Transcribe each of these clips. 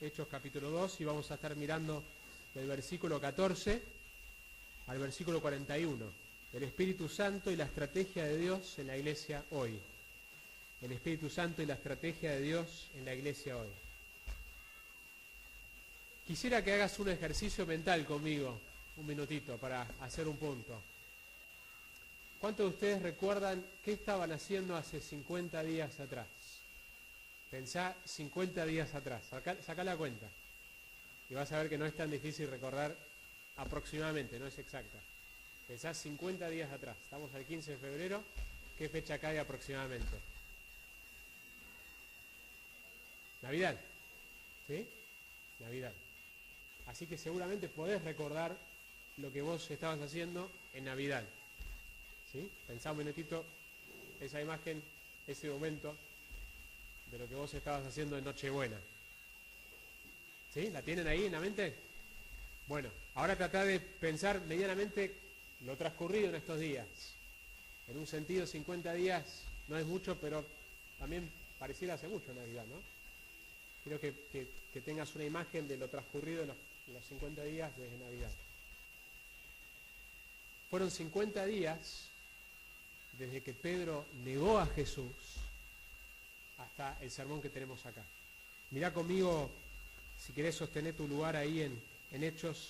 Hechos capítulo 2, y vamos a estar mirando del versículo 14 al versículo 41. El Espíritu Santo y la estrategia de Dios en la iglesia hoy. El Espíritu Santo y la estrategia de Dios en la iglesia hoy. Quisiera que hagas un ejercicio mental conmigo, un minutito, para hacer un punto. ¿Cuántos de ustedes recuerdan qué estaban haciendo hace 50 días atrás? Pensá 50 días atrás, sacá la cuenta. Y vas a ver que no es tan difícil recordar aproximadamente, no es exacta. Pensá 50 días atrás, estamos al 15 de febrero, ¿qué fecha cae aproximadamente? Navidad, ¿sí? Navidad. Así que seguramente podés recordar lo que vos estabas haciendo en Navidad. ¿Sí? Pensá un minutito esa imagen, ese momento de lo que vos estabas haciendo en Nochebuena. ¿Sí? ¿La tienen ahí en la mente? Bueno, ahora tratá de pensar medianamente lo transcurrido en estos días. En un sentido, 50 días no es mucho, pero también pareciera hace mucho en Navidad, ¿no? Quiero que tengas una imagen de lo transcurrido en los 50 días desde Navidad. Fueron 50 días desde que Pedro negó a Jesús hasta el sermón que tenemos acá. Mirá conmigo, si querés sostener tu lugar ahí en Hechos,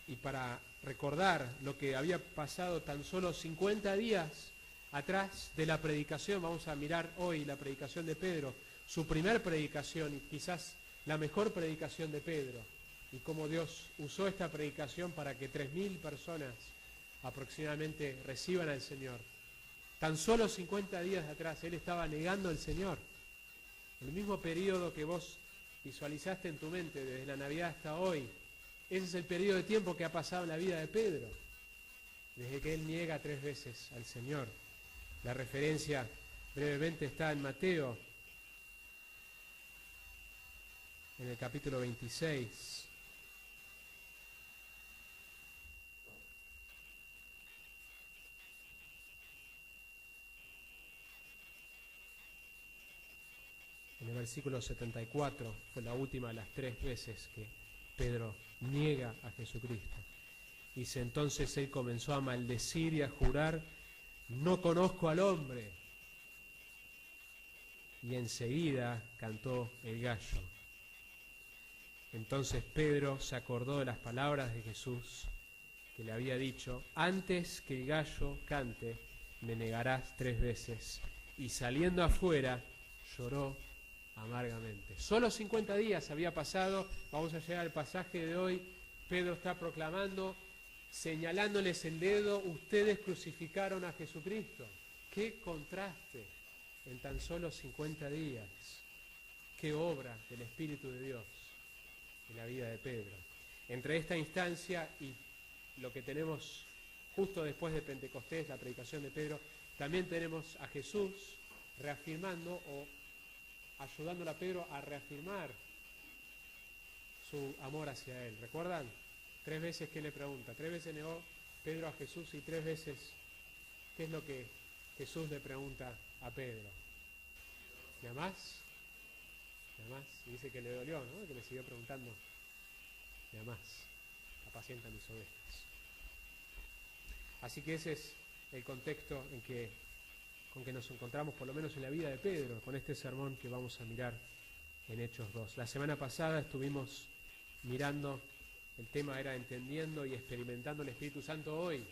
y para recordar lo que había pasado tan solo 50 días atrás de la predicación, vamos a mirar hoy la predicación de Pedro, su primer predicación y quizás la mejor predicación de Pedro, y cómo Dios usó esta predicación para que 3.000 personas aproximadamente reciban al Señor. Tan solo 50 días atrás Él estaba negando al Señor. El mismo periodo que vos visualizaste en tu mente desde la Navidad hasta hoy, ese es el periodo de tiempo que ha pasado en la vida de Pedro, desde que él niega 3 veces al Señor. La referencia brevemente está en Mateo, en el capítulo 26. En el versículo 74 fue la última de las 3 veces que Pedro niega a Jesucristo. Dice, entonces él comenzó a maldecir y a jurar, no conozco al hombre. Y enseguida cantó el gallo. Entonces Pedro se acordó de las palabras de Jesús que le había dicho, antes que el gallo cante, me negarás 3 veces. Y saliendo afuera, lloró amargamente. Solo 50 días había pasado, vamos a llegar al pasaje de hoy. Pedro está proclamando, señalándoles el dedo, ustedes crucificaron a Jesucristo. ¡Qué contraste en tan solo 50 días! ¡Qué obra del Espíritu de Dios en la vida de Pedro! Entre esta instancia y lo que tenemos justo después de Pentecostés, la predicación de Pedro, también tenemos a Jesús reafirmando o ayudándole a Pedro a reafirmar su amor hacia él. ¿Recuerdan? 3 veces que le pregunta, 3 veces negó Pedro a Jesús y 3 veces, ¿qué es lo que Jesús le pregunta a Pedro? ¿Me amás? ¿Me amás? Y dice que le dolió, ¿no? Que le siguió preguntando, ¿me amás? Apacienta mis ovejas. Así que ese es el contexto con que nos encontramos, por lo menos en la vida de Pedro, con este sermón que vamos a mirar en Hechos 2. La semana pasada estuvimos mirando, el tema era entendiendo y experimentando el Espíritu Santo hoy,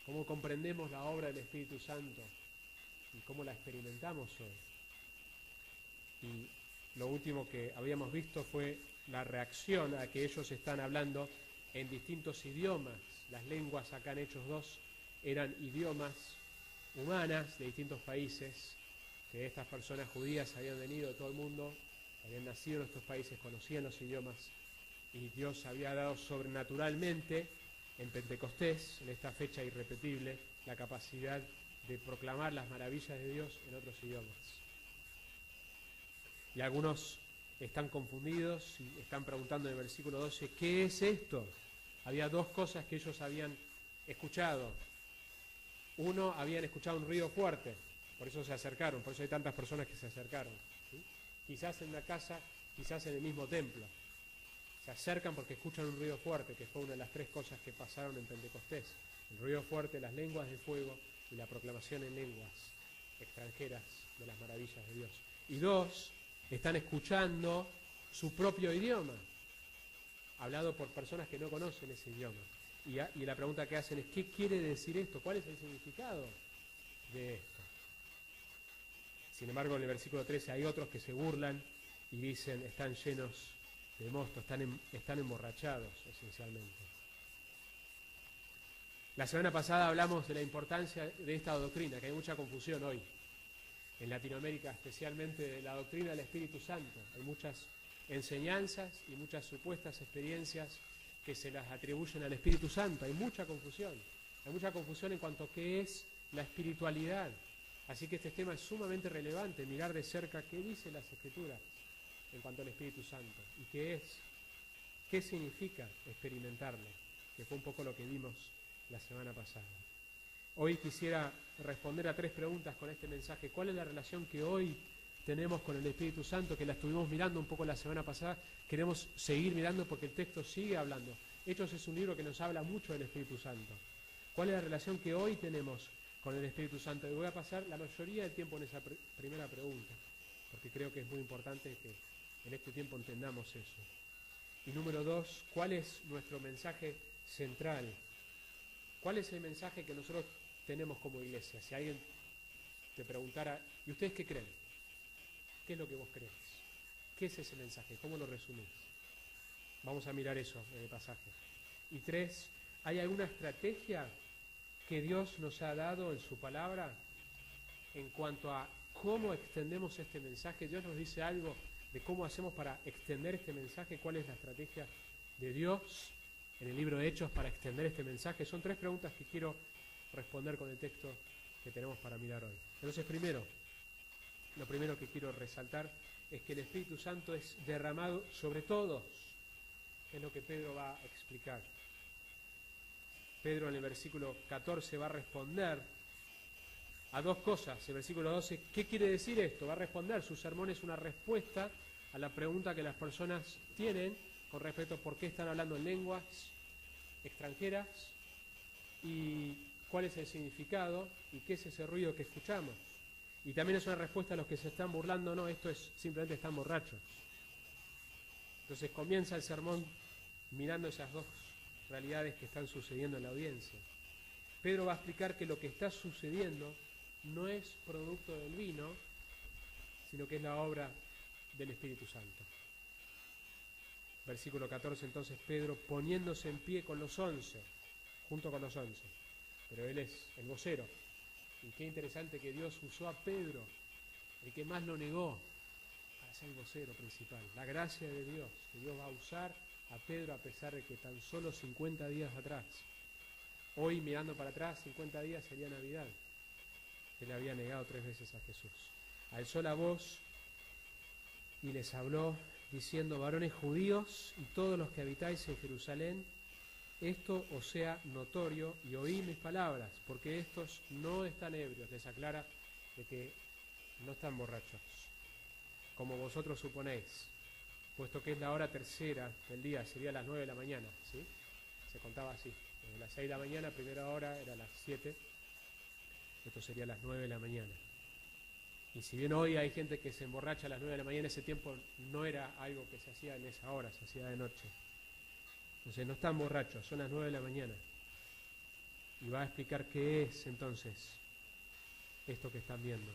cómo comprendemos la obra del Espíritu Santo y cómo la experimentamos hoy. Y lo último que habíamos visto fue la reacción a que ellos están hablando en distintos idiomas. Las lenguas acá en Hechos 2 eran idiomas humanas de distintos países, que estas personas judías habían venido de todo el mundo, habían nacido en estos países, conocían los idiomas, y Dios había dado sobrenaturalmente en Pentecostés, en esta fecha irrepetible, la capacidad de proclamar las maravillas de Dios en otros idiomas. Y algunos están confundidos y están preguntando en el versículo 12, ¿qué es esto? Había 2 cosas que ellos habían escuchado. Uno, habían escuchado un ruido fuerte, por eso se acercaron, por eso hay tantas personas que se acercaron, ¿sí? Quizás en una casa quizás en el mismo templo. Se acercan porque escuchan un ruido fuerte, que fue una de las 3 cosas que pasaron en Pentecostés. El ruido fuerte, las lenguas de fuego y la proclamación en lenguas extranjeras de las maravillas de Dios. Y 2, están escuchando su propio idioma, hablado por personas que no conocen ese idioma. Y la pregunta que hacen es, ¿qué quiere decir esto? ¿Cuál es el significado de esto? Sin embargo, en el versículo 13 hay otros que se burlan y dicen, están llenos de mosto, están emborrachados, esencialmente. La semana pasada hablamos de la importancia de esta doctrina, que hay mucha confusión hoy. En Latinoamérica, especialmente de la doctrina del Espíritu Santo. Hay muchas enseñanzas y muchas supuestas experiencias que se las atribuyen al Espíritu Santo. Hay mucha confusión. Hay mucha confusión en cuanto a qué es la espiritualidad. Así que este tema es sumamente relevante, mirar de cerca qué dice las Escrituras en cuanto al Espíritu Santo y qué significa experimentarlo, que fue un poco lo que vimos la semana pasada. Hoy quisiera responder a 3 preguntas con este mensaje. ¿Cuál es la relación que hoy tenemos con el Espíritu Santo? Que la estuvimos mirando un poco la semana pasada. Queremos seguir mirando porque el texto sigue hablando. Hechos es un libro que nos habla mucho del Espíritu Santo. ¿Cuál es la relación que hoy tenemos con el Espíritu Santo? Y voy a pasar la mayoría del tiempo en esa primera pregunta, porque creo que es muy importante que en este tiempo entendamos eso. Y número 2, ¿cuál es nuestro mensaje central? ¿Cuál es el mensaje que nosotros tenemos como iglesia? Si alguien te preguntara, ¿y ustedes qué creen? ¿Qué es lo que vos crees? ¿Qué es ese mensaje? ¿Cómo lo resumís? Vamos a mirar eso en el pasaje. Y 3, ¿hay alguna estrategia que Dios nos ha dado en su palabra en cuanto a cómo extendemos este mensaje? Dios nos dice algo de cómo hacemos para extender este mensaje. ¿Cuál es la estrategia de Dios en el libro de Hechos para extender este mensaje? Son 3 preguntas que quiero responder con el texto que tenemos para mirar hoy. Entonces, lo primero que quiero resaltar es que el Espíritu Santo es derramado sobre todos. Es lo que Pedro va a explicar. Pedro en el versículo 14 va a responder a 2 cosas. El versículo 12, ¿qué quiere decir esto? Va a responder. Su sermón es una respuesta a la pregunta que las personas tienen con respecto a por qué están hablando en lenguas extranjeras y cuál es el significado y qué es ese ruido que escuchamos. Y también es una respuesta a los que se están burlando, no, esto es simplemente están borrachos. Entonces comienza el sermón mirando esas 2 realidades que están sucediendo en la audiencia. Pedro va a explicar que lo que está sucediendo no es producto del vino, sino que es la obra del Espíritu Santo. Versículo 14, entonces Pedro poniéndose en pie con los 11, junto con los 11, pero él es el vocero. Y qué interesante que Dios usó a Pedro, el que más lo negó, para ser el vocero principal. La gracia de Dios, que Dios va a usar a Pedro a pesar de que tan solo 50 días atrás, hoy mirando para atrás, 50 días sería Navidad, que le había negado 3 veces a Jesús. Alzó la voz y les habló diciendo: varones judíos y todos los que habitáis en Jerusalén, esto os sea notorio y oí mis palabras, porque estos no están ebrios. Les aclara de que no están borrachos, como vosotros suponéis, puesto que es la hora tercera del día, sería las 9 de la mañana, ¿sí? Se contaba así, desde las 6 de la mañana, primera hora era las 7, esto sería las 9 de la mañana. Y si bien hoy hay gente que se emborracha a las 9 de la mañana, ese tiempo no era algo que se hacía en esa hora, se hacía de noche. Entonces no están borrachos, son las 9 de la mañana. Y va a explicar qué es entonces esto que están viendo.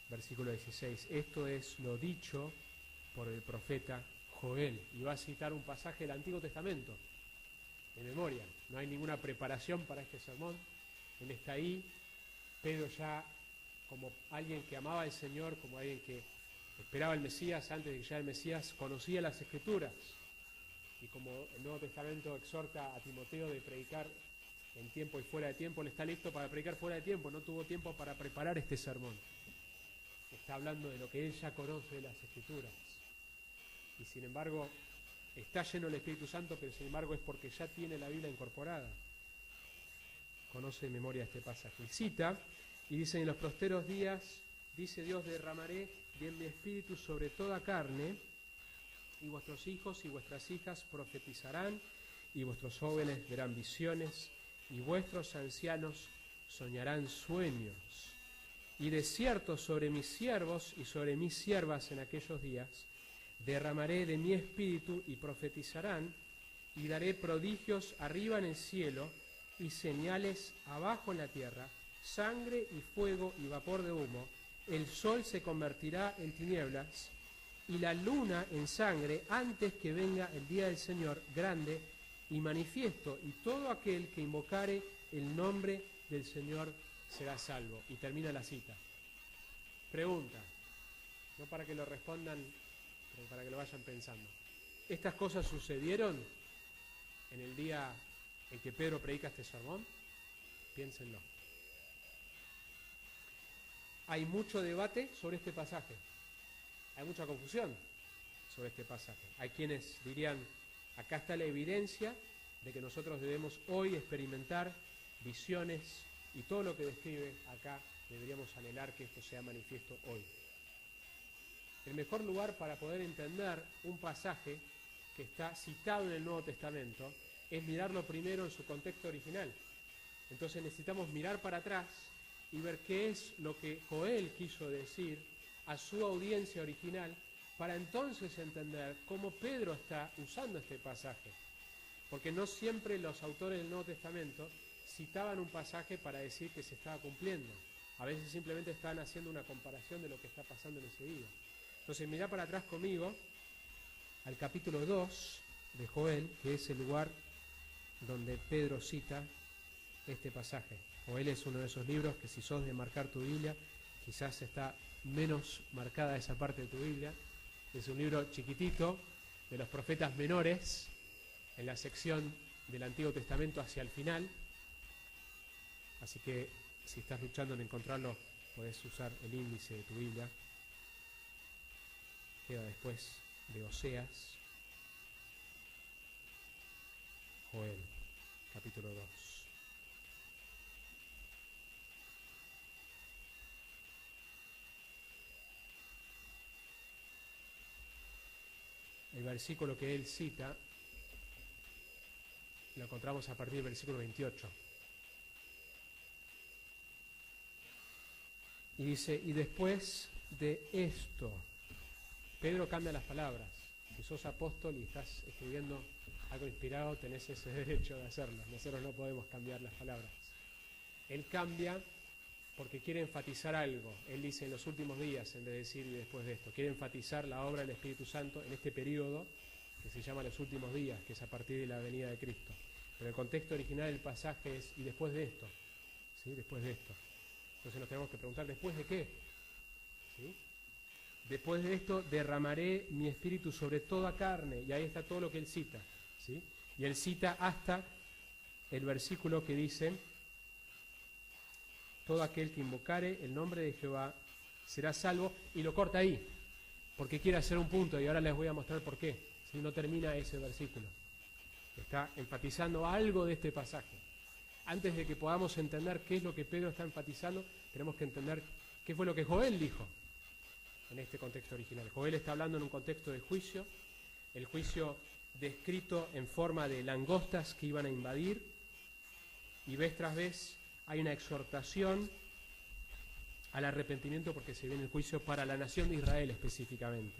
Versículo 16, esto es lo dicho por el profeta Joel. Y va a citar un pasaje del Antiguo Testamento, de memoria. No hay ninguna preparación para este sermón. Él está ahí, Pedro ya como alguien que amaba al Señor, como alguien que esperaba al Mesías, antes de que llegara el Mesías, conocía las Escrituras. Y como el Nuevo Testamento exhorta a Timoteo de predicar en tiempo y fuera de tiempo, él está listo para predicar fuera de tiempo, no tuvo tiempo para preparar este sermón. Está hablando de lo que él ya conoce de las Escrituras. Y sin embargo, está lleno del Espíritu Santo, pero sin embargo es porque ya tiene la Biblia incorporada. Conoce de memoria este pasaje. Y cita, y dice: en los posteros días, dice Dios, derramaré de mi espíritu sobre toda carne, y vuestros hijos y vuestras hijas profetizarán, y vuestros jóvenes verán visiones, y vuestros ancianos soñarán sueños. Y de cierto sobre mis siervos y sobre mis siervas en aquellos días derramaré de mi espíritu y profetizarán, y daré prodigios arriba en el cielo y señales abajo en la tierra, sangre y fuego y vapor de humo. El sol se convertirá en tinieblas y la luna en sangre antes que venga el día del Señor grande y manifiesto, y todo aquel que invocare el nombre del Señor será salvo. Y termina la cita. Pregunta, no para que lo respondan, pero para que lo vayan pensando. ¿Estas cosas sucedieron en el día en que Pedro predica este sermón? Piénsenlo. Hay mucho debate sobre este pasaje. Hay mucha confusión sobre este pasaje. Hay quienes dirían, acá está la evidencia de que nosotros debemos hoy experimentar visiones y todo lo que describe acá deberíamos anhelar que esto sea manifiesto hoy. El mejor lugar para poder entender un pasaje que está citado en el Nuevo Testamento es mirarlo primero en su contexto original. Entonces necesitamos mirar para atrás y ver qué es lo que Joel quiso decir a su audiencia original para entonces entender cómo Pedro está usando este pasaje. Porque no siempre los autores del Nuevo Testamento citaban un pasaje para decir que se estaba cumpliendo. A veces simplemente estaban haciendo una comparación de lo que está pasando en ese día. Entonces mirá para atrás conmigo al capítulo 2 de Joel, que es el lugar donde Pedro cita este pasaje. Joel es uno de esos libros que si sos de marcar tu Biblia, quizás está menos marcada esa parte de tu Biblia. Es un libro chiquitito de los profetas menores, en la sección del Antiguo Testamento hacia el final. Así que si estás luchando en encontrarlo, podés usar el índice de tu Biblia. Queda después de Oseas. Joel, capítulo 2. El versículo que él cita lo encontramos a partir del versículo 28. Y dice, y después de esto, Pedro cambia las palabras. Si sos apóstol y estás escribiendo algo inspirado, tenés ese derecho de hacerlo. Nosotros no podemos cambiar las palabras. Él cambia porque quiere enfatizar algo. Él dice en los últimos días, en vez de decir y después de esto. Quiere enfatizar la obra del Espíritu Santo en este periodo que se llama los últimos días, que es a partir de la venida de Cristo. Pero el contexto original del pasaje es y después de esto. ¿Sí? Después de esto. Entonces nos tenemos que preguntar, ¿después de qué? ¿Sí? Después de esto derramaré mi espíritu sobre toda carne. Y ahí está todo lo que él cita. ¿Sí? Y él cita hasta el versículo que dice, todo aquel que invocare el nombre de Jehová será salvo, y lo corta ahí, porque quiere hacer un punto, y ahora les voy a mostrar por qué. Si no termina ese versículo. Está enfatizando algo de este pasaje. Antes de que podamos entender qué es lo que Pedro está enfatizando, tenemos que entender qué fue lo que Joel dijo en este contexto original. Joel está hablando en un contexto de juicio, el juicio descrito en forma de langostas que iban a invadir, y vez tras vez hay una exhortación al arrepentimiento porque se viene el juicio para la nación de Israel específicamente.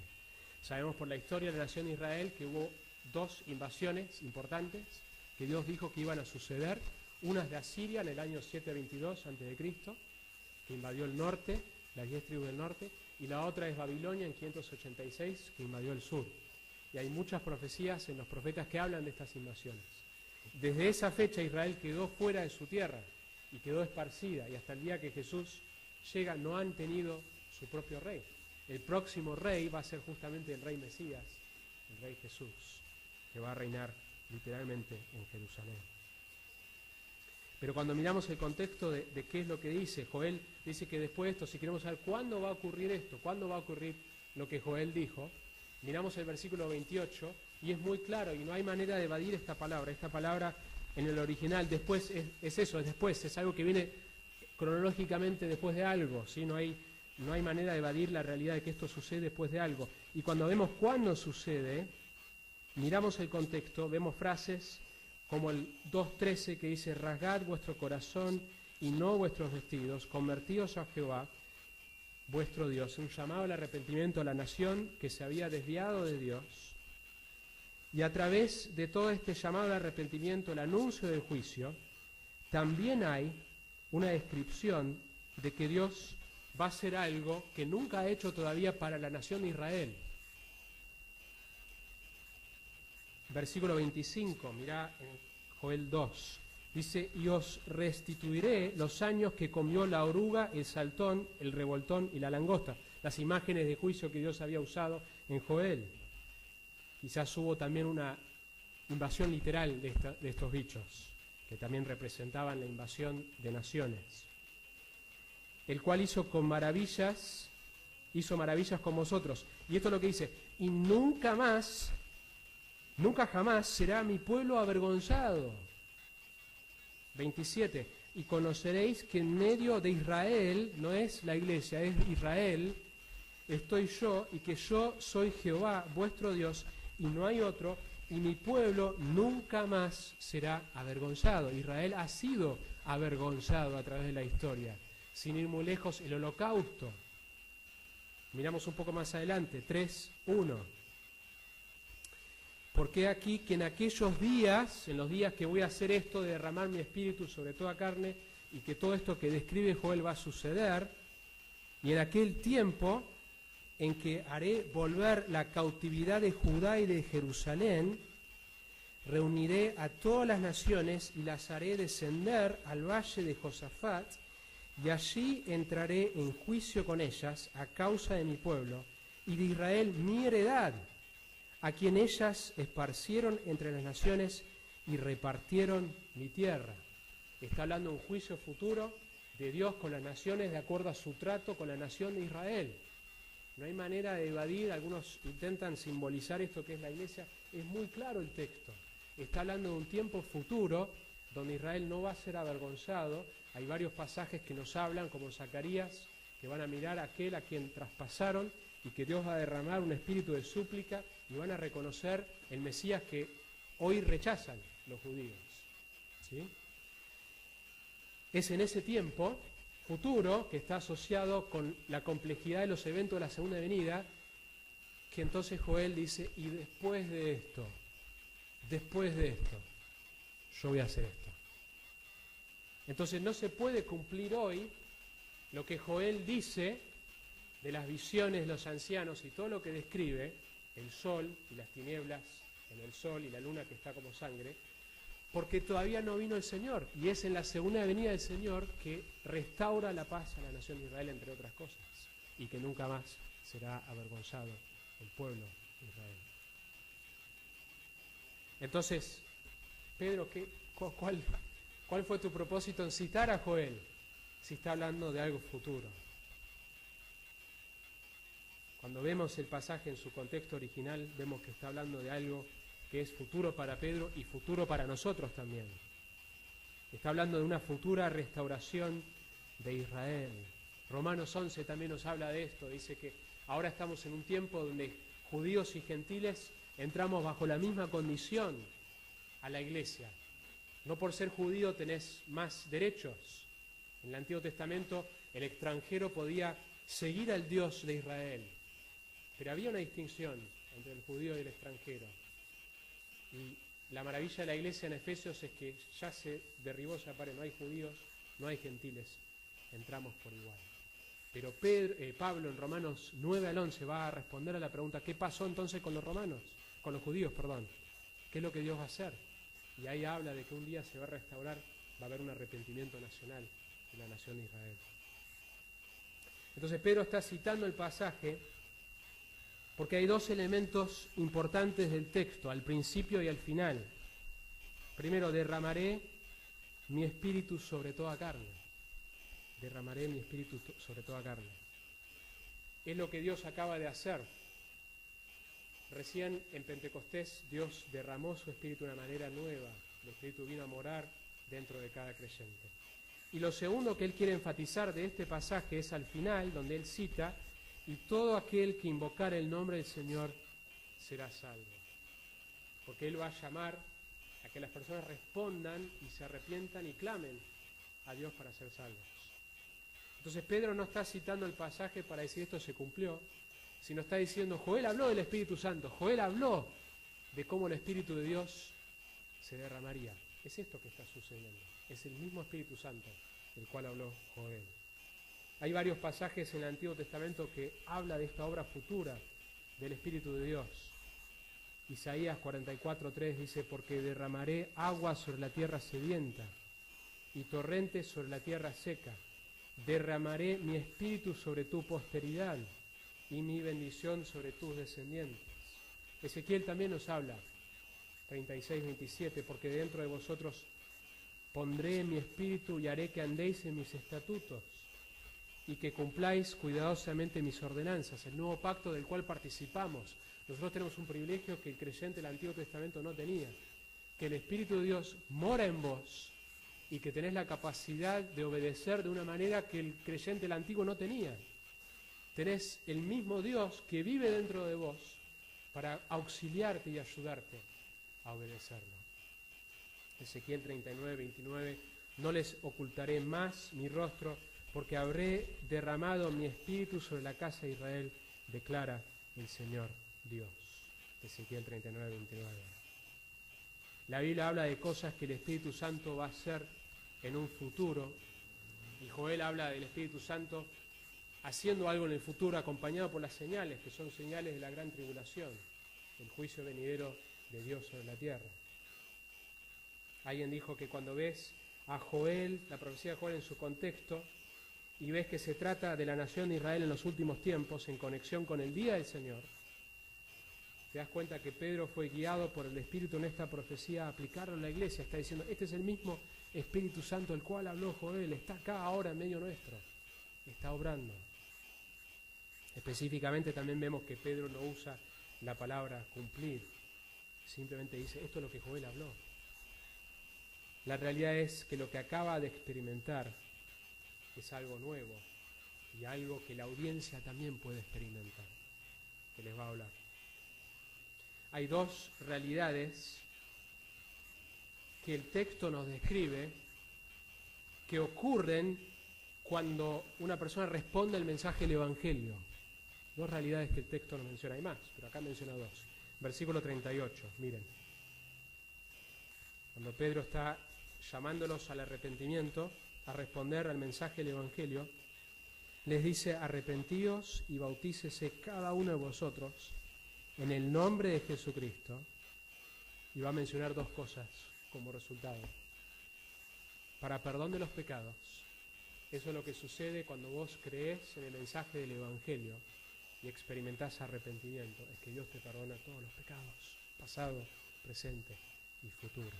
Sabemos por la historia de la nación de Israel que hubo dos invasiones importantes que Dios dijo que iban a suceder. Una es de Asiria en el año 722 a.C., que invadió el norte, las 10 tribus del norte, y la otra es Babilonia en 586, que invadió el sur. Y hay muchas profecías en los profetas que hablan de estas invasiones. Desde esa fecha Israel quedó fuera de su tierra y quedó esparcida, y hasta el día que Jesús llega no han tenido su propio rey. El próximo rey va a ser justamente el rey Mesías, el rey Jesús, que va a reinar literalmente en Jerusalén. Pero cuando miramos el contexto de qué es lo que dice, Joel dice que después de esto, si queremos saber cuándo va a ocurrir esto, cuándo va a ocurrir lo que Joel dijo, miramos el versículo 28 y es muy claro y no hay manera de evadir esta palabra. Esta palabra en el original después es eso, es después, es algo que viene cronológicamente después de algo, ¿sí? No hay no hay manera de evadir la realidad de que esto sucede después de algo. Y cuando vemos cuándo sucede, miramos el contexto, vemos frases como el 2.13 que dice: rasgad vuestro corazón y no vuestros vestidos, convertíos a Jehová, vuestro Dios. Un llamado al arrepentimiento a la nación que se había desviado de Dios. Y a través de todo este llamado al arrepentimiento, el anuncio del juicio, también hay una descripción de que Dios va a hacer algo que nunca ha hecho todavía para la nación de Israel. Versículo 25, mirá en Joel 2. Dice: y os restituiré los años que comió la oruga, el saltón, el revoltón y la langosta. Las imágenes de juicio que Dios había usado en Joel. Quizás hubo también una invasión literal de estos bichos, que también representaban la invasión de naciones. El cual hizo maravillas con vosotros. Y esto es lo que dice: y nunca jamás será mi pueblo avergonzado. 27. Y conoceréis que en medio de Israel, no es la iglesia, es Israel, estoy yo, y que yo soy Jehová, vuestro Dios, y no hay otro, y mi pueblo nunca más será avergonzado. Israel ha sido avergonzado a través de la historia. Sin ir muy lejos, el holocausto. Miramos un poco más adelante, 3:1. Porque aquí que en aquellos días, en los días que voy a hacer esto de derramar mi espíritu sobre toda carne, y que todo esto que describe Joel va a suceder, y en aquel tiempo en que haré volver la cautividad de Judá y de Jerusalén, reuniré a todas las naciones y las haré descender al valle de Josafat, y allí entraré en juicio con ellas a causa de mi pueblo y de Israel mi heredad, a quien ellas esparcieron entre las naciones y repartieron mi tierra. Está hablando de un juicio futuro de Dios con las naciones de acuerdo a su trato con la nación de Israel. No hay manera de evadir, algunos intentan simbolizar esto que es la iglesia, es muy claro el texto. Está hablando de un tiempo futuro donde Israel no va a ser avergonzado. Hay varios pasajes que nos hablan, como Zacarías, que van a mirar a aquel a quien traspasaron y que Dios va a derramar un espíritu de súplica y van a reconocer el Mesías que hoy rechazan los judíos. ¿Sí? Es en ese tiempo futuro que está asociado con la complejidad de los eventos de la segunda venida, que entonces Joel dice: y después de esto, yo voy a hacer esto. Entonces no se puede cumplir hoy lo que Joel dice de las visiones de los ancianos y todo lo que describe, el sol y las tinieblas en el sol y la luna que está como sangre, porque todavía no vino el Señor, y es en la segunda venida del Señor que restaura la paz a la nación de Israel, entre otras cosas, y que nunca más será avergonzado el pueblo de Israel. Entonces, Pedro, ¿cuál fue tu propósito en citar a Joel si está hablando de algo futuro? Cuando vemos el pasaje en su contexto original, vemos que está hablando de algo que es futuro para Pedro y futuro para nosotros también. Está hablando de una futura restauración de Israel. Romanos 11 también nos habla de esto, dice que ahora estamos en un tiempo donde judíos y gentiles entramos bajo la misma condición a la iglesia. No por ser judío tenés más derechos. En el Antiguo Testamento el extranjero podía seguir al Dios de Israel, pero había una distinción entre el judío y el extranjero. Y la maravilla de la iglesia en Efesios es que ya se derribó esa pared, no hay judíos, no hay gentiles, entramos por igual. Pero Pablo en Romanos 9 al 11 va a responder a la pregunta: ¿qué pasó entonces con los judíos? ¿Qué es lo que Dios va a hacer? Y ahí habla de que un día se va a restaurar, va a haber un arrepentimiento nacional de la nación de Israel. Entonces Pedro está citando el pasaje porque hay dos elementos importantes del texto, al principio y al final. Primero, derramaré mi espíritu sobre toda carne. Derramaré mi espíritu sobre toda carne. Es lo que Dios acaba de hacer. Recién en Pentecostés Dios derramó su espíritu de una manera nueva. El espíritu vino a morar dentro de cada creyente. Y lo segundo que él quiere enfatizar de este pasaje es al final, donde él cita, y todo aquel que invocare el nombre del Señor será salvo. Porque él va a llamar a que las personas respondan y se arrepientan y clamen a Dios para ser salvos. Entonces Pedro no está citando el pasaje para decir esto se cumplió, sino está diciendo, Joel habló del Espíritu Santo, Joel habló de cómo el Espíritu de Dios se derramaría. Es esto que está sucediendo, es el mismo Espíritu Santo del cual habló Joel. Hay varios pasajes en el Antiguo Testamento que habla de esta obra futura del Espíritu de Dios. Isaías 44:3 dice, porque derramaré agua sobre la tierra sedienta y torrentes sobre la tierra seca. Derramaré mi espíritu sobre tu posteridad y mi bendición sobre tus descendientes. Ezequiel también nos habla, 36:27, porque dentro de vosotros pondré mi espíritu y haré que andéis en mis estatutos y que cumpláis cuidadosamente mis ordenanzas, el nuevo pacto del cual participamos. Nosotros tenemos un privilegio que el creyente del Antiguo Testamento no tenía, que el Espíritu de Dios mora en vos y que tenés la capacidad de obedecer de una manera que el creyente del Antiguo no tenía. Tenés el mismo Dios que vive dentro de vos para auxiliarte y ayudarte a obedecerlo. Ezequiel 39:29, no les ocultaré más mi rostro, porque habré derramado mi espíritu sobre la casa de Israel, declara el Señor Dios. Ezequiel 39:29. La Biblia habla de cosas que el Espíritu Santo va a hacer en un futuro, y Joel habla del Espíritu Santo haciendo algo en el futuro, acompañado por las señales, que son señales de la gran tribulación, el juicio venidero de Dios sobre la tierra. Alguien dijo que cuando ves a Joel, la profecía de Joel en su contexto, y ves que se trata de la nación de Israel en los últimos tiempos, en conexión con el día del Señor, te das cuenta que Pedro fue guiado por el Espíritu en esta profecía a aplicarlo en la iglesia. Está diciendo, este es el mismo Espíritu Santo del cual habló Joel, está acá ahora en medio nuestro, está obrando. Específicamente también vemos que Pedro no usa la palabra cumplir, simplemente dice, esto es lo que Joel habló. La realidad es que lo que acaba de experimentar es algo nuevo y algo que la audiencia también puede experimentar, que les va a hablar. Hay dos realidades que el texto nos describe que ocurren cuando una persona responde al mensaje del Evangelio. Dos realidades que el texto nos menciona, hay más, pero acá menciona dos. Versículo 38, miren. Cuando Pedro está llamándolos al arrepentimiento, a responder al mensaje del Evangelio, les dice, arrepentíos y bautícese cada uno de vosotros en el nombre de Jesucristo, y va a mencionar dos cosas como resultado. Para perdón de los pecados, eso es lo que sucede cuando vos creés en el mensaje del Evangelio y experimentás arrepentimiento, es que Dios te perdona todos los pecados, pasado, presente y futuro.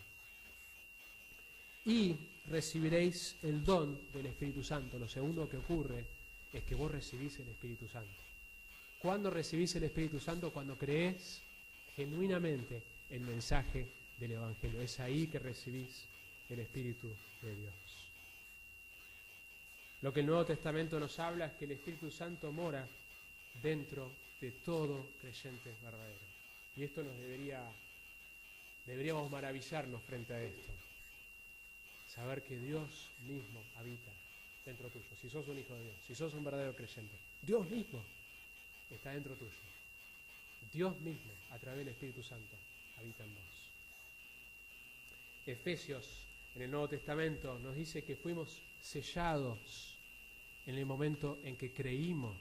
Y recibiréis el don del Espíritu Santo. Lo segundo que ocurre es que vos recibís el Espíritu Santo. ¿Cuándo recibís el Espíritu Santo? Cuando creés genuinamente el mensaje del Evangelio. Es ahí que recibís el Espíritu de Dios. Lo que el Nuevo Testamento nos habla es que el Espíritu Santo mora dentro de todo creyente verdadero. Y esto deberíamos maravillarnos frente a esto. Saber que Dios mismo habita dentro tuyo. Si sos un hijo de Dios, si sos un verdadero creyente, Dios mismo está dentro tuyo. Dios mismo, a través del Espíritu Santo, habita en vos. Efesios, en el Nuevo Testamento, nos dice que fuimos sellados en el momento en que creímos.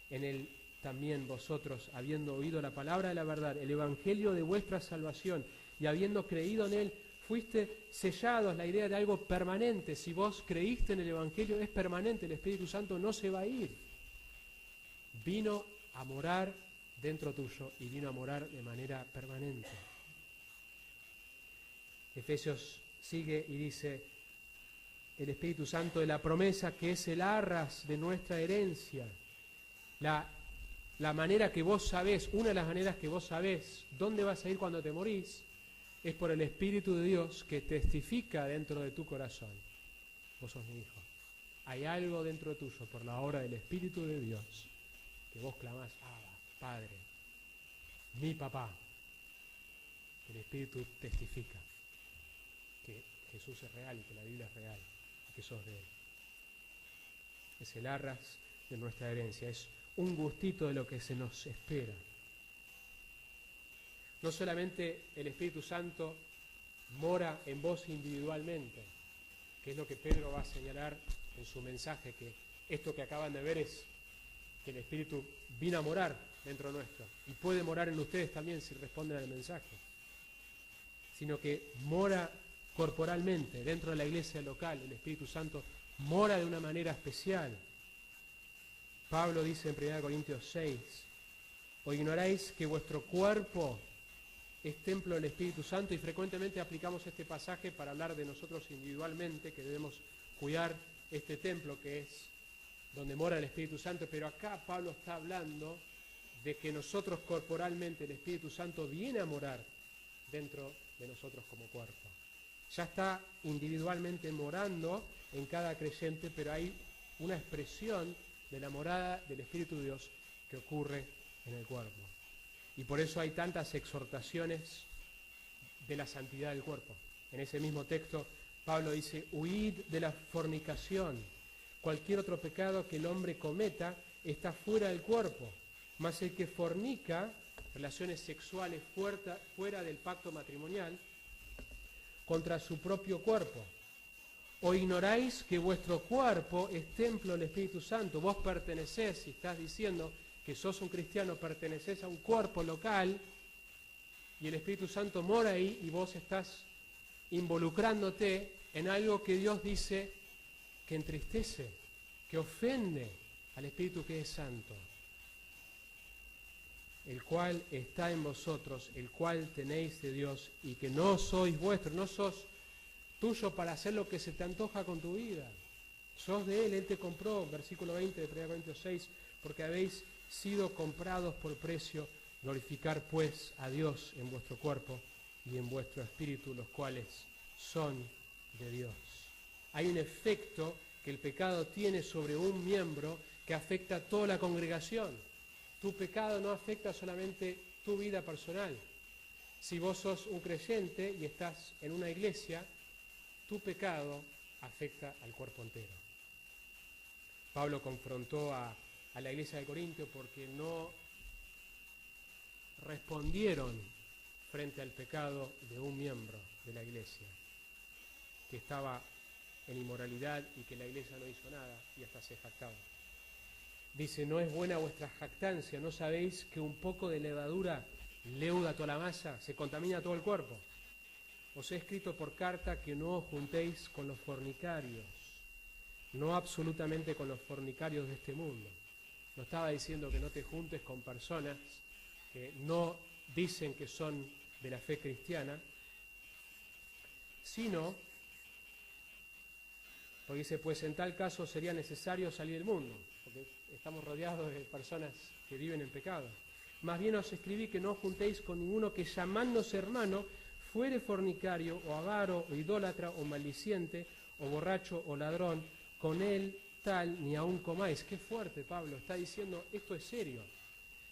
En él también vosotros, habiendo oído la palabra de la verdad, el evangelio de vuestra salvación, y habiendo creído en él, fuiste sellados, la idea de algo permanente. Si vos creíste en el evangelio, es permanente, el Espíritu Santo no se va a ir. Vino a morar dentro tuyo y vino a morar de manera permanente. Efesios sigue y dice, el Espíritu Santo de la promesa, que es el arras de nuestra herencia. La manera que vos sabés, una de las maneras que vos sabés dónde vas a ir cuando te morís, es por el Espíritu de Dios que testifica dentro de tu corazón. Vos sos mi hijo. Hay algo dentro tuyo por la obra del Espíritu de Dios que vos clamás, Abba, Padre, mi papá. El Espíritu testifica que Jesús es real y que la Biblia es real y que sos de Él. Es el arras de nuestra herencia, es un gustito de lo que se nos espera. No solamente el Espíritu Santo mora en vos individualmente, que es lo que Pedro va a señalar en su mensaje, que esto que acaban de ver es que el Espíritu vino a morar dentro nuestro y puede morar en ustedes también si responden al mensaje, sino que mora corporalmente dentro de la iglesia local. El Espíritu Santo mora de una manera especial. Pablo dice en 1 Corintios 6, ¿o ignoráis que vuestro cuerpo es templo del Espíritu Santo? Y frecuentemente aplicamos este pasaje para hablar de nosotros individualmente, que debemos cuidar este templo que es donde mora el Espíritu Santo, pero acá Pablo está hablando de que nosotros corporalmente, el Espíritu Santo viene a morar dentro de nosotros como cuerpo. Ya está individualmente morando en cada creyente, pero hay una expresión de la morada del Espíritu de Dios que ocurre en el cuerpo. Y por eso hay tantas exhortaciones de la santidad del cuerpo. En ese mismo texto, Pablo dice, huid de la fornicación. Cualquier otro pecado que el hombre cometa está fuera del cuerpo, mas el que fornica, relaciones sexuales fuera del pacto matrimonial, contra su propio cuerpo. ¿O ignoráis que vuestro cuerpo es templo del Espíritu Santo? Vos pertenecés, si estás diciendo que sos un cristiano, pertenecés a un cuerpo local y el Espíritu Santo mora ahí y vos estás involucrándote en algo que Dios dice que entristece, que ofende al Espíritu que es santo, el cual está en vosotros, el cual tenéis de Dios y que no sois vuestros, no sos tuyo para hacer lo que se te antoja con tu vida. Sos de Él te compró, versículo 20 de 1 Corintios 6, porque habéis sido comprados por precio, glorificar pues a Dios en vuestro cuerpo y en vuestro espíritu, los cuales son de Dios. Hay un efecto que el pecado tiene sobre un miembro que afecta a toda la congregación. Tu pecado no afecta solamente tu vida personal. Si vos sos un creyente y estás en una iglesia, tu pecado afecta al cuerpo entero. Pablo confrontó a la iglesia de Corinto porque no respondieron frente al pecado de un miembro de la iglesia, que estaba en inmoralidad y que la iglesia no hizo nada y hasta se jactaba. Dice, no es buena vuestra jactancia, ¿no sabéis que un poco de levadura leuda toda la masa, se contamina todo el cuerpo? Os he escrito por carta que no os juntéis con los fornicarios, no absolutamente con los fornicarios de este mundo. No estaba diciendo que no te juntes con personas que no dicen que son de la fe cristiana, sino, porque dice, pues en tal caso sería necesario salir del mundo, porque estamos rodeados de personas que viven en pecado. Más bien os escribí que no os juntéis con ninguno que llamándose hermano fuere fornicario, o avaro, o idólatra, o maldiciente, o borracho, o ladrón, con él tal ni aun comáis. Qué fuerte, Pablo, está diciendo, esto es serio,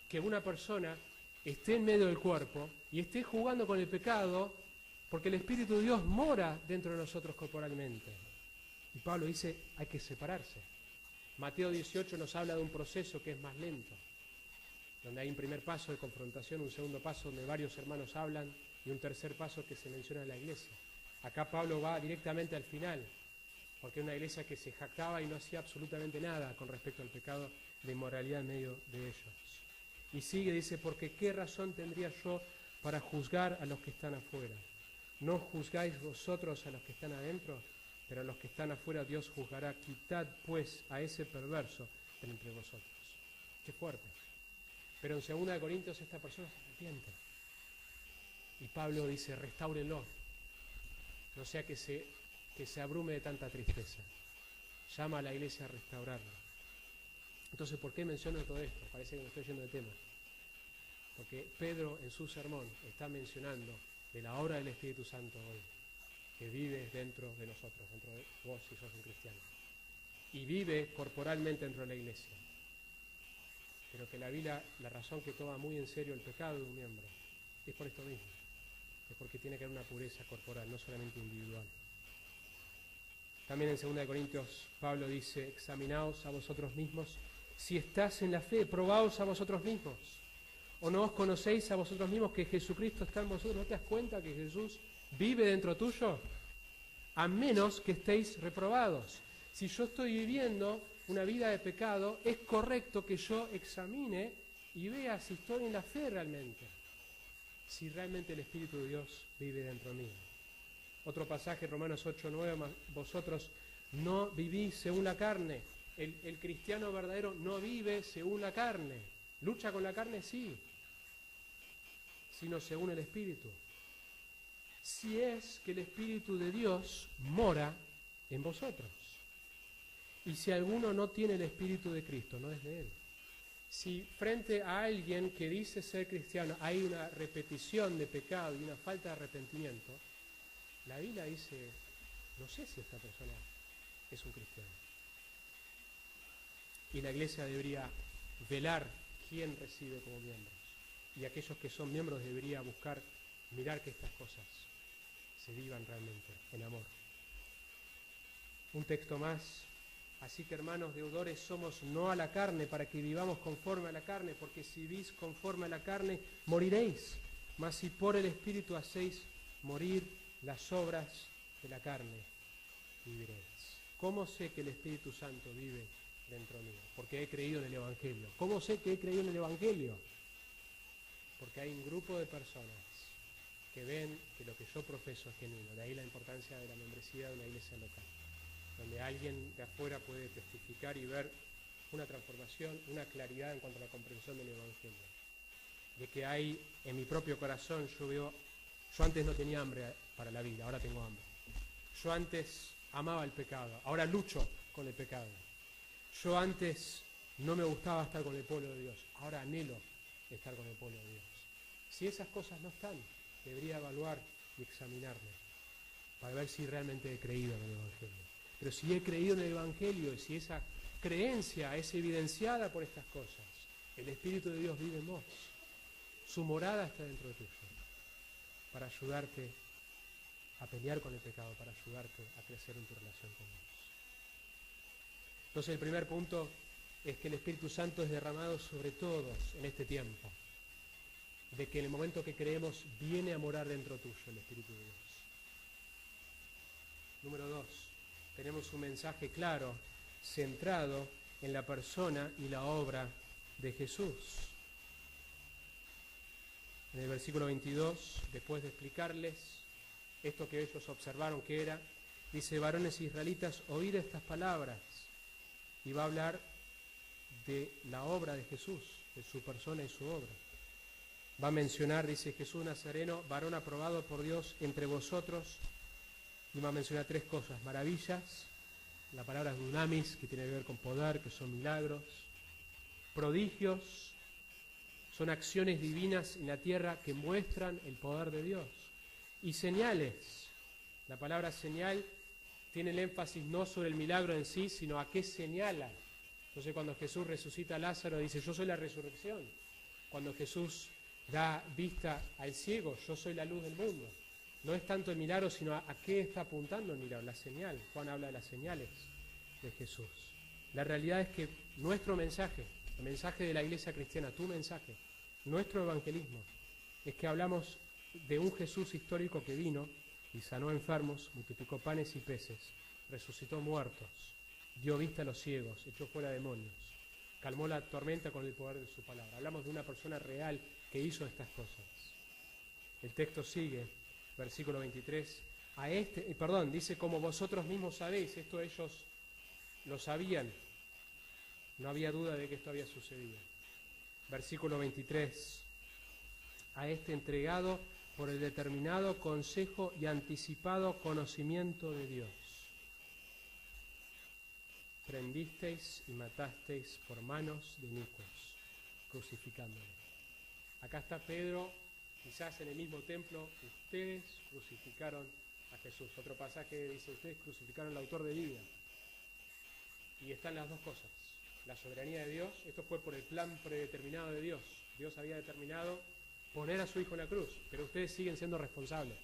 que una persona esté en medio del cuerpo y esté jugando con el pecado, porque el Espíritu de Dios mora dentro de nosotros corporalmente. Y Pablo dice, hay que separarse. Mateo 18 nos habla de un proceso que es más lento, donde hay un primer paso de confrontación, un segundo paso donde varios hermanos hablan y un tercer paso que se menciona en la iglesia. Acá Pablo va directamente al final, porque es una iglesia que se jactaba y no hacía absolutamente nada con respecto al pecado de inmoralidad en medio de ellos. Y sigue, dice, porque ¿qué razón tendría yo para juzgar a los que están afuera? ¿No juzgáis vosotros a los que están adentro? Pero a los que están afuera Dios juzgará. Quitad pues a ese perverso de entre vosotros. Qué fuerte. Pero en 2 Corintios esta persona se arrepiente. Y Pablo dice, restáurenlo. No sea que se abrume de tanta tristeza. Llama a la iglesia a restaurarlo. Entonces, ¿por qué menciono todo esto? Parece que me estoy yendo de tema. Porque Pedro en su sermón está mencionando de la obra del Espíritu Santo hoy, que vive dentro de nosotros, dentro de vos si sos un cristiano, y vive corporalmente dentro de la iglesia. Pero que la Biblia, la razón que toma muy en serio el pecado de un miembro, es por esto mismo, es porque tiene que haber una pureza corporal, no solamente individual. También en 2 Corintios Pablo dice, examinaos a vosotros mismos, si estás en la fe, probaos a vosotros mismos. ¿O no os conocéis a vosotros mismos que Jesucristo está en vosotros? ¿No te das cuenta que Jesús vive dentro tuyo? A menos que estéis reprobados. Si yo estoy viviendo una vida de pecado, es correcto que yo examine y vea si estoy en la fe realmente. Si realmente el Espíritu de Dios vive dentro mío. Otro pasaje, Romanos 8:9, vosotros no vivís según la carne. El cristiano verdadero no vive según la carne. Lucha con la carne, sí, sino según el Espíritu. Si es que el Espíritu de Dios mora en vosotros. Y si alguno no tiene el Espíritu de Cristo, no es de él. Si frente a alguien que dice ser cristiano hay una repetición de pecado y una falta de arrepentimiento, la Biblia dice, no sé si esta persona es un cristiano. Y la iglesia debería velar quién recibe como miembros. Y aquellos que son miembros debería buscar, mirar que estas cosas se vivan realmente en amor. Un texto más. Así que, hermanos deudores, somos no a la carne para que vivamos conforme a la carne, porque si vivís conforme a la carne, moriréis. Mas si por el Espíritu hacéis morir las obras de la carne, viviréis. ¿Cómo sé que el Espíritu Santo vive dentro mío? Porque he creído en el Evangelio. ¿Cómo sé que he creído en el Evangelio? Porque hay un grupo de personas que ven que lo que yo profeso es genuino. De ahí la importancia de la membresía de una iglesia local, donde alguien de afuera puede testificar y ver una transformación, una claridad en cuanto a la comprensión del Evangelio. De que hay en mi propio corazón, yo antes no tenía hambre para la vida, ahora tengo hambre. Yo antes amaba el pecado, ahora lucho con el pecado. Yo antes no me gustaba estar con el pueblo de Dios, ahora anhelo estar con el pueblo de Dios. Si esas cosas no están, debería evaluar y examinarme para ver si realmente he creído en el Evangelio. Pero si he creído en el Evangelio y si esa creencia es evidenciada por estas cosas, el Espíritu de Dios vive en vos. Su morada está dentro de tuyo para ayudarte a pelear con el pecado, para ayudarte a crecer en tu relación con Dios. Entonces el primer punto es que el Espíritu Santo es derramado sobre todos en este tiempo. De que en el momento que creemos viene a morar dentro tuyo el Espíritu de Dios. Número 2. Tenemos un mensaje claro, centrado en la persona y la obra de Jesús. En el versículo 22, después de explicarles esto que ellos observaron que era, dice, varones israelitas, oíd estas palabras. Y va a hablar de la obra de Jesús, de su persona y su obra. Va a mencionar, dice Jesús Nazareno, varón aprobado por Dios entre vosotros, y va a mencionar 3 cosas, maravillas, la palabra dunamis, que tiene que ver con poder, que son milagros, prodigios, son acciones divinas en la tierra que muestran el poder de Dios, y señales. La palabra señal tiene el énfasis no sobre el milagro en sí, sino a qué señala. Entonces cuando Jesús resucita a Lázaro, dice, yo soy la resurrección. Cuando Jesús da vista al ciego, yo soy la luz del mundo. No es tanto el milagro, sino a qué está apuntando el milagro, la señal. Juan habla de las señales de Jesús. La realidad es que nuestro mensaje, el mensaje de la iglesia cristiana, tu mensaje, nuestro evangelismo, es que hablamos de un Jesús histórico que vino y sanó enfermos, multiplicó panes y peces, resucitó muertos, dio vista a los ciegos, echó fuera demonios, calmó la tormenta con el poder de su palabra. Hablamos de una persona real que hizo estas cosas. El texto sigue, versículo 23, dice, como vosotros mismos sabéis, esto ellos lo sabían, no había duda de que esto había sucedido. Versículo 23, a este entregado por el determinado consejo y anticipado conocimiento de Dios. Prendisteis y matasteis por manos de inicuos, crucificándole. Acá está Pedro Quizás en el mismo templo ustedes crucificaron a Jesús. Otro pasaje dice, ustedes crucificaron al autor de vida. Y están las dos cosas. La soberanía de Dios, esto fue por el plan predeterminado de Dios. Dios había determinado poner a su Hijo en la cruz, pero ustedes siguen siendo responsables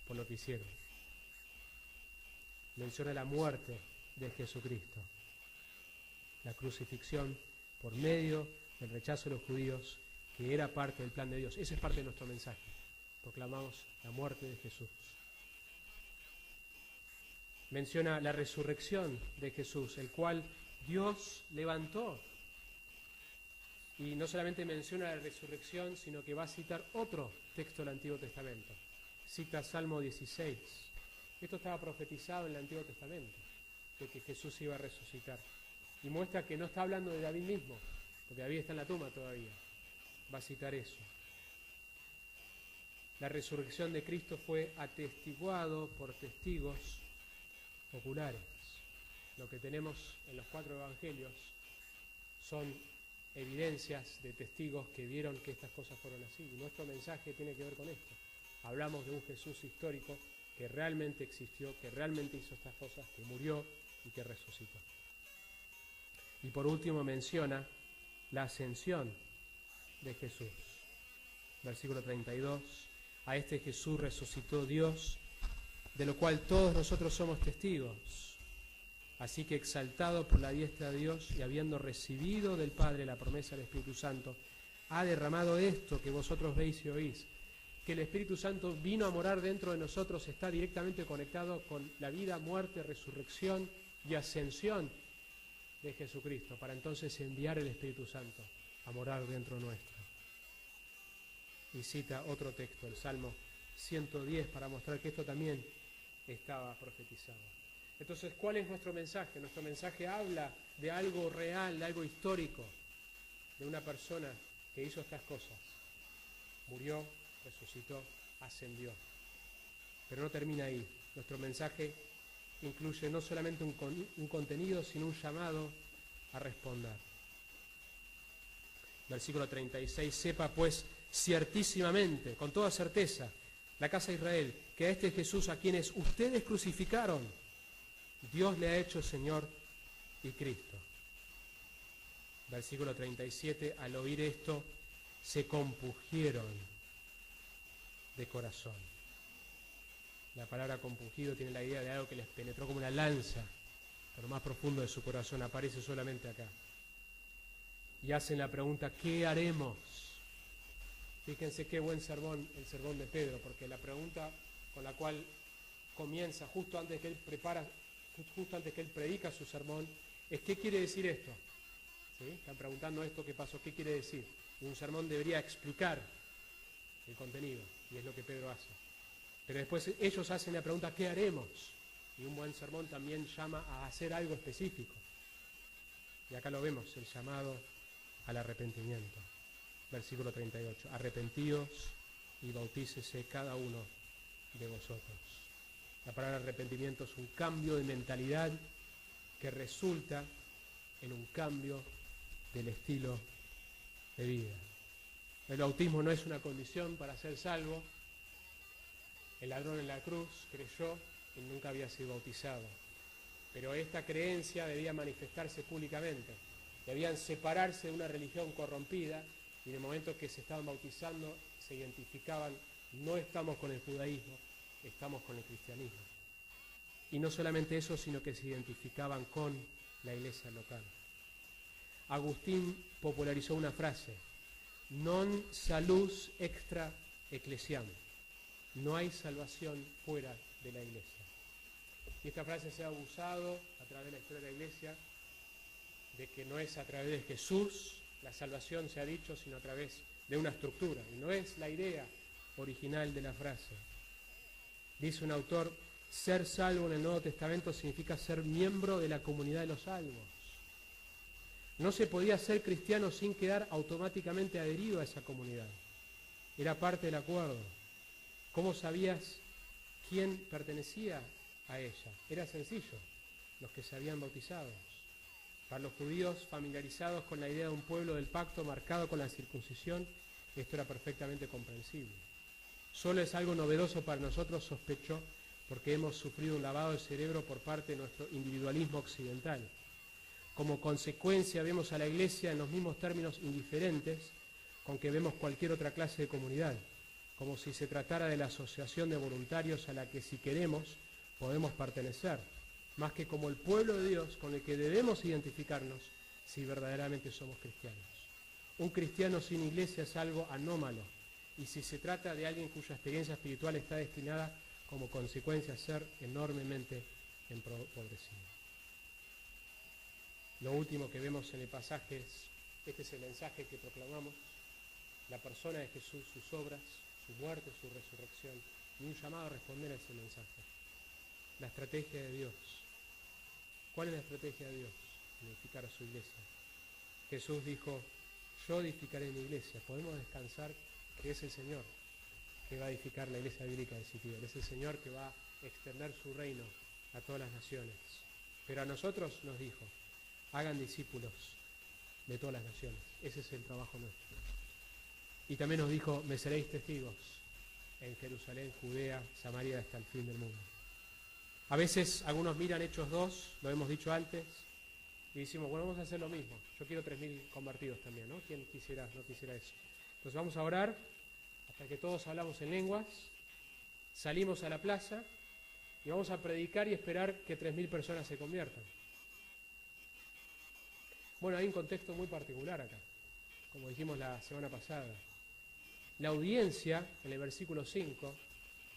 por lo que hicieron. Menciona la muerte de Jesucristo, la crucifixión por medio del rechazo de los judíos, que era parte del plan de Dios. Ese es parte de nuestro mensaje. Proclamamos la muerte de Jesús. Menciona la resurrección de Jesús, el cual Dios levantó. Y no solamente menciona la resurrección, sino que va a citar otro texto del Antiguo Testamento. Cita Salmo 16. Esto estaba profetizado en el Antiguo Testamento, de que Jesús iba a resucitar. Y muestra que no está hablando de David mismo, porque David está en la tumba todavía. Va a citar eso. La resurrección de Cristo fue atestiguado por testigos oculares. Lo que tenemos en los 4 evangelios son evidencias de testigos que vieron que estas cosas fueron así. Y nuestro mensaje tiene que ver con esto. Hablamos de un Jesús histórico que realmente existió, que realmente hizo estas cosas, que murió y que resucitó. Y por último menciona la ascensión de Jesús. Versículo 32. A este Jesús resucitó Dios, de lo cual todos nosotros somos testigos. Así que exaltado por la diestra de Dios y habiendo recibido del Padre la promesa del Espíritu Santo, ha derramado esto que vosotros veis y oís. Que el Espíritu Santo vino a morar dentro de nosotros, está directamente conectado con la vida, muerte, resurrección y ascensión de Jesucristo, para entonces enviar el Espíritu Santo a morar dentro nuestro. Y cita otro texto, el Salmo 110, para mostrar que esto también estaba profetizado. Entonces, ¿cuál es nuestro mensaje? Nuestro mensaje habla de algo real, de algo histórico, de una persona que hizo estas cosas. Murió, resucitó, ascendió. Pero no termina ahí. Nuestro mensaje incluye no solamente un contenido, sino un llamado a responder. Versículo 36, sepa pues ciertísimamente, con toda certeza, la casa de Israel, que a este Jesús a quienes ustedes crucificaron, Dios le ha hecho Señor y Cristo. Versículo 37, al oír esto, se compungieron de corazón. La palabra compungido tiene la idea de algo que les penetró como una lanza, pero más profundo de su corazón, aparece solamente acá. Y hacen la pregunta, ¿qué haremos? Fíjense qué buen sermón, el sermón de Pedro, porque la pregunta con la cual comienza justo antes que él predica su sermón, es ¿qué quiere decir esto? ¿Sí? Están preguntando esto, ¿qué pasó? ¿Qué quiere decir? Y un sermón debería explicar el contenido, y es lo que Pedro hace. Pero después ellos hacen la pregunta, ¿qué haremos? Y un buen sermón también llama a hacer algo específico. Y acá lo vemos, el llamado al arrepentimiento. Versículo 38, arrepentíos y bautícese cada uno de vosotros. La palabra arrepentimiento es un cambio de mentalidad que resulta en un cambio del estilo de vida. El bautismo no es una condición para ser salvo. El ladrón en la cruz creyó y nunca había sido bautizado. Pero esta creencia debía manifestarse públicamente. Debían separarse de una religión corrompida y en el momento que se estaban bautizando se identificaban, no estamos con el judaísmo, estamos con el cristianismo. Y no solamente eso, sino que se identificaban con la iglesia local. Agustín popularizó una frase, non salus extra ecclesiam, no hay salvación fuera de la iglesia. Y esta frase se ha usado a través de la historia de la iglesia, de que no es a través de Jesús la salvación, se ha dicho, sino a través de una estructura. Y no es la idea original de la frase. Dice un autor, ser salvo en el Nuevo Testamento significa ser miembro de la comunidad de los salvos. No se podía ser cristiano sin quedar automáticamente adherido a esa comunidad. Era parte del acuerdo. ¿Cómo sabías quién pertenecía a ella? Era sencillo, los que se habían bautizado. Para los judíos familiarizados con la idea de un pueblo del pacto marcado con la circuncisión, esto era perfectamente comprensible. Solo es algo novedoso para nosotros, sospecho, porque hemos sufrido un lavado de cerebro por parte de nuestro individualismo occidental. Como consecuencia vemos a la Iglesia en los mismos términos indiferentes con que vemos cualquier otra clase de comunidad, como si se tratara de la asociación de voluntarios a la que, si queremos, podemos pertenecer, más que como el pueblo de Dios con el que debemos identificarnos si verdaderamente somos cristianos. Un cristiano sin iglesia es algo anómalo, y si se trata de alguien cuya experiencia espiritual está destinada como consecuencia a ser enormemente empobrecido. Lo último que vemos en el pasaje este es el mensaje que proclamamos: la persona de Jesús, sus obras, su muerte, su resurrección, y un llamado a responder a ese mensaje. La estrategia de Dios. ¿Cuál es la estrategia de Dios? Edificar a su iglesia. Jesús dijo: yo edificaré mi iglesia. Podemos descansar que es el Señor que va a edificar la iglesia bíblica de Sitio. Es el Señor que va a extender su reino a todas las naciones. Pero a nosotros nos dijo: hagan discípulos de todas las naciones. Ese es el trabajo nuestro. Y también nos dijo: me seréis testigos en Jerusalén, Judea, Samaria, hasta el fin del mundo. A veces algunos miran Hechos 2, lo hemos dicho antes, y decimos: bueno, vamos a hacer lo mismo. Yo quiero 3.000 convertidos también, ¿no? ¿Quién quisiera, no quisiera eso? Entonces vamos a orar hasta que todos hablamos en lenguas, salimos a la plaza y vamos a predicar y esperar que 3.000 personas se conviertan. Bueno, hay un contexto muy particular acá, como dijimos la semana pasada. La audiencia, en el versículo 5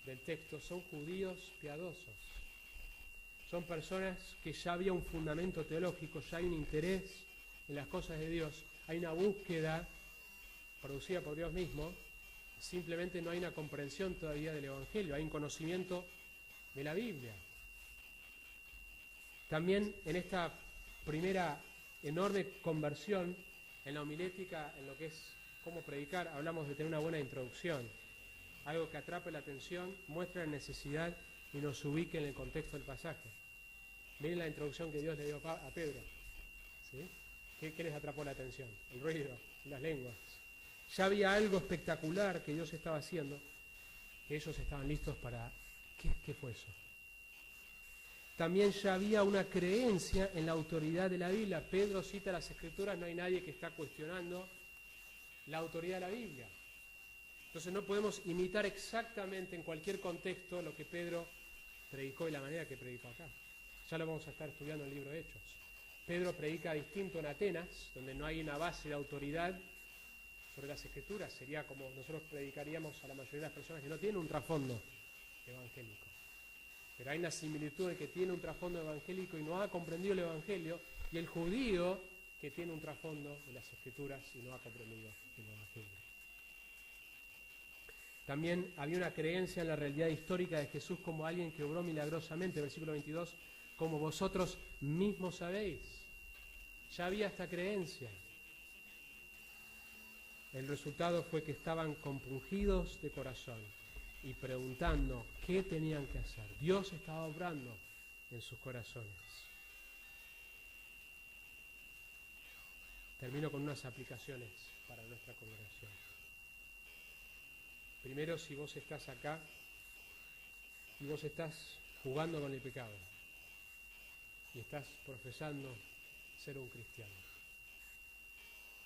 del texto, son judíos piadosos. Son personas que ya había un fundamento teológico, ya hay un interés en las cosas de Dios, hay una búsqueda producida por Dios mismo, simplemente no hay una comprensión todavía del Evangelio, hay un conocimiento de la Biblia. También en esta primera enorme conversión, en la homilética, en lo que es cómo predicar, hablamos de tener una buena introducción, algo que atrape la atención, muestre la necesidad y nos ubique en el contexto del pasaje. Miren la introducción que Dios le dio a Pedro. ¿Sí? ¿Qué les atrapó la atención? El ruido, las lenguas. Ya había algo espectacular que Dios estaba haciendo, que ellos estaban listos para... ¿Qué fue eso? También ya había una creencia en la autoridad de la Biblia. Pedro cita las Escrituras, no hay nadie que está cuestionando la autoridad de la Biblia. Entonces no podemos imitar exactamente en cualquier contexto lo que Pedro predicó y la manera que predicó acá. Ya lo vamos a estar estudiando en el libro de Hechos. Pedro predica distinto en Atenas, donde no hay una base de autoridad sobre las Escrituras. Sería como nosotros predicaríamos a la mayoría de las personas que no tienen un trasfondo evangélico. Pero hay una similitud de que tiene un trasfondo evangélico y no ha comprendido el Evangelio, y el judío que tiene un trasfondo de las Escrituras y no ha comprendido el Evangelio. También había una creencia en la realidad histórica de Jesús como alguien que obró milagrosamente, versículo 22, como vosotros mismos sabéis. Ya había esta creencia. El resultado fue que estaban compungidos de corazón y preguntando qué tenían que hacer. Dios estaba obrando en sus corazones. Termino con unas aplicaciones para nuestra congregación. Primero, si vos estás acá y vos estás jugando con el pecado y estás profesando ser un cristiano,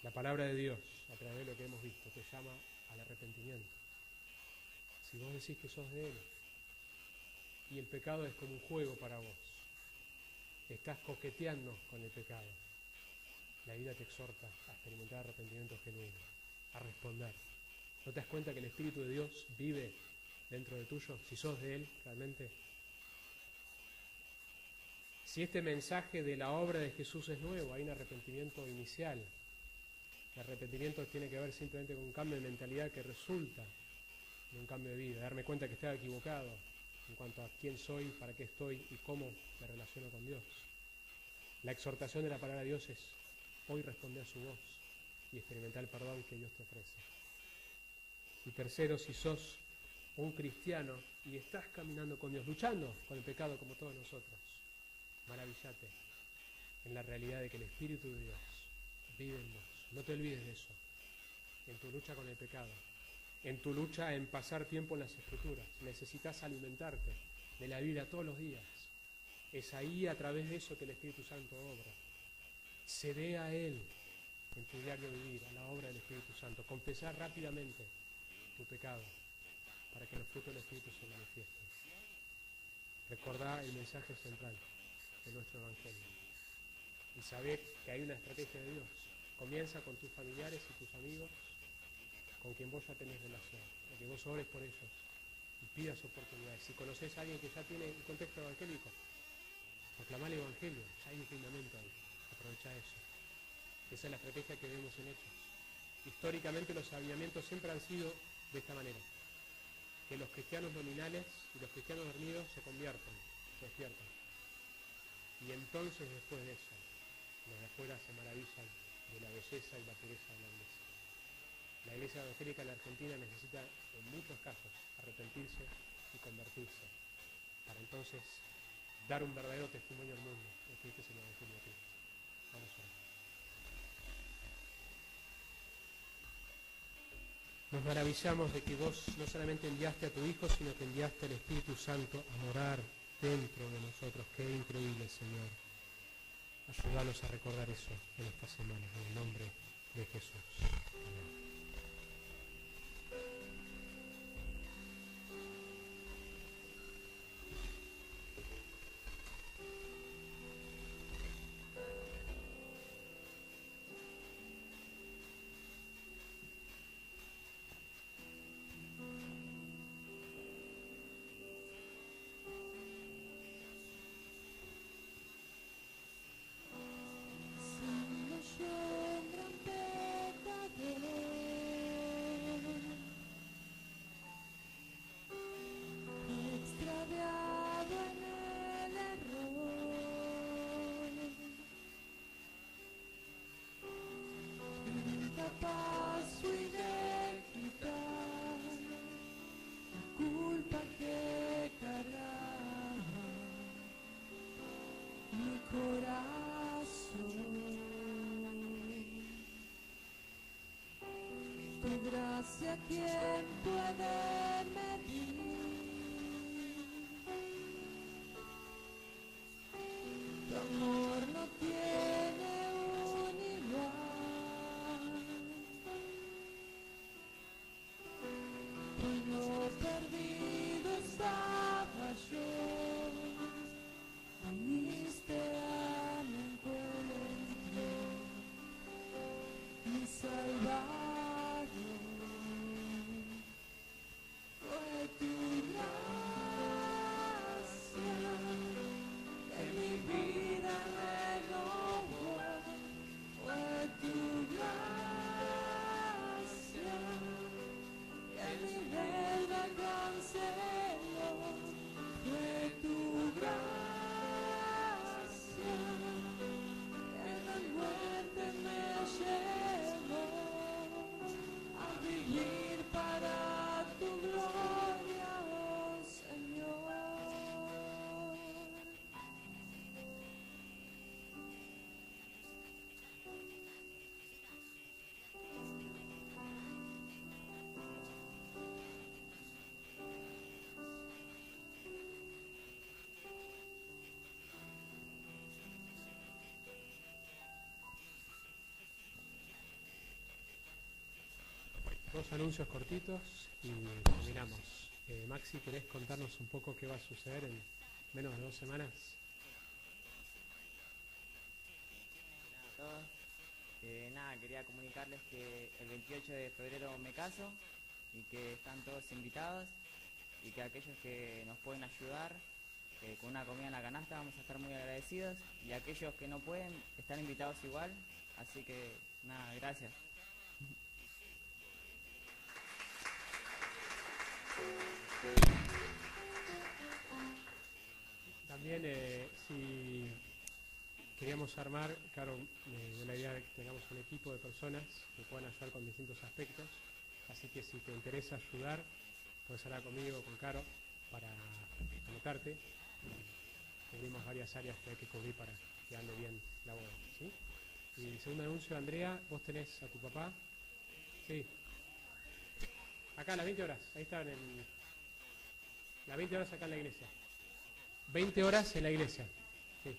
la palabra de Dios, a través de lo que hemos visto, te llama al arrepentimiento. Si vos decís que sos de Él y el pecado es como un juego para vos, estás coqueteando con el pecado, la Biblia te exhorta a experimentar arrepentimiento genuino, a responder. ¿No te das cuenta que el Espíritu de Dios vive dentro de tuyo? Si sos de Él, realmente. Si este mensaje de la obra de Jesús es nuevo, hay un arrepentimiento inicial. El arrepentimiento tiene que ver simplemente con un cambio de mentalidad que resulta de un cambio de vida, darme cuenta que estaba equivocado en cuanto a quién soy, para qué estoy y cómo me relaciono con Dios. La exhortación de la palabra de Dios es hoy responder a su voz y experimentar el perdón que Dios te ofrece. Y tercero, si sos un cristiano y estás caminando con Dios, luchando con el pecado como todos nosotros, maravillate en la realidad de que el Espíritu de Dios vive en vos. No te olvides de eso. en tu lucha con el pecado, en tu lucha en pasar tiempo en las Escrituras. Necesitas alimentarte de la Biblia todos los días. Es ahí, a través de eso, que el Espíritu Santo obra. Cede a Él en tu diario vivir, a la obra del Espíritu Santo. Confesar rápidamente tu pecado para que los frutos del Espíritu se manifiesten. Recordá el mensaje central de nuestro Evangelio y saber que hay una estrategia de Dios. Comienza con tus familiares y tus amigos, con quien vos ya tenés relación, a que vos ores por ellos y pidas oportunidades. Si conocés a alguien que ya tiene un contexto evangélico, proclamá el Evangelio, ya hay un fundamento ahí, aprovechá eso. Esa es la estrategia que vemos en Hechos. Históricamente los avivamientos siempre han sido de esta manera, que los cristianos nominales y los cristianos dormidos se convierten, se despiertan. Y entonces, después de eso, los de afuera se maravillan de la belleza y la pureza de la iglesia. La iglesia evangélica en la Argentina necesita, en muchos casos, arrepentirse y convertirse, para entonces dar un verdadero testimonio al mundo de que este es el Evangelio de Cristo. Vamos a ver. Nos maravillamos de que vos no solamente enviaste a tu Hijo, sino que enviaste al Espíritu Santo a morar dentro de nosotros. Qué increíble, Señor. Ayúdanos a recordar eso en esta semana, en el nombre de Jesús. Amén. Gracia, ¿quién puede medir? Tu amor no tiene un igual. Cuando perdido estaba yo, viniste a mi encuentro, mi Salvador. Dos anuncios cortitos y terminamos. Maxi, ¿querés contarnos un poco qué va a suceder en menos de 2 semanas? Hola a todos. Quería comunicarles que el 28 de febrero me caso y que están todos invitados y que aquellos que nos pueden ayudar con una comida en la canasta vamos a estar muy agradecidos, y aquellos que no pueden están invitados igual, así que gracias. También, si queríamos armar, claro, de la idea de que tengamos un equipo de personas que puedan ayudar con distintos aspectos, así que si te interesa ayudar, puedes hablar conmigo o con Caro para anotarte. Cubrimos varias áreas que hay que cubrir para que ande bien la boda, ¿sí? Y el segundo anuncio, Andrea, vos tenés a tu papá, Sí. Acá a las 20 horas, ahí está en el... Las 20 horas acá en la iglesia. 20 horas en la iglesia. Sí.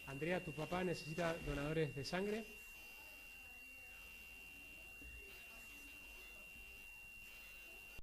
Andrea, tu papá necesita donadores de sangre.